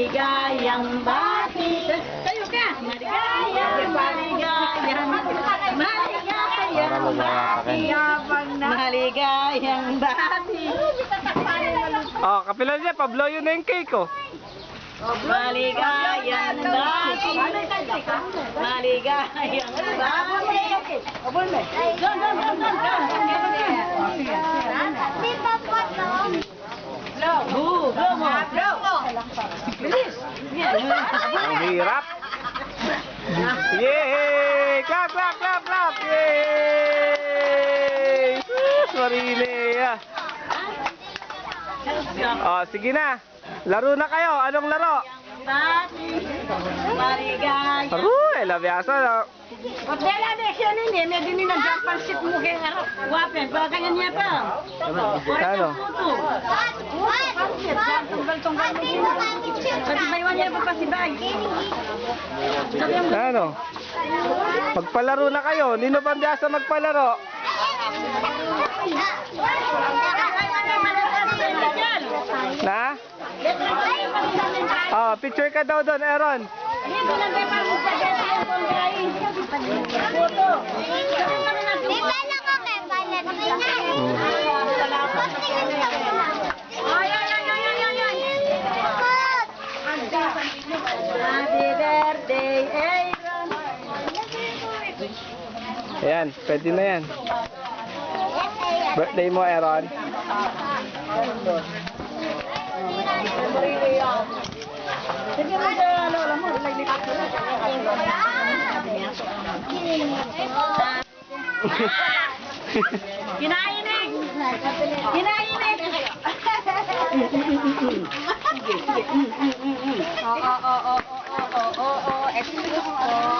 Maligayang bati. Kayo ka. Maligayang bati. Oh, kapilan niya, Pablo yun na yung cake, oh. Maligayang bati. Maligayang bati. Ang hirap. Yay! Clap, clap, clap, clap! Yay! Marinea. Oh, sige na. Laro na kayo. Anong laro? Maligayang. Aruy, labiasa na. Pagdala na siya nini, may dini na Japan ship mo kay harap. Wapen, para kanya niya pa. Ano? Pati baywan niya pa pasibay. Ano? Magpalaro na kayo. Nino ba biyasa magpalaro? Na? Oh, picture ka daw doon, Aaron. Happy birthday, Aaron. Ayan, pwede na yan. Birthday mo, Aaron. Sige mo sa lola mo, naglipat ko na. Kinainig! Kinainig! Oo, oo, oo, oo, oo, oo, oo,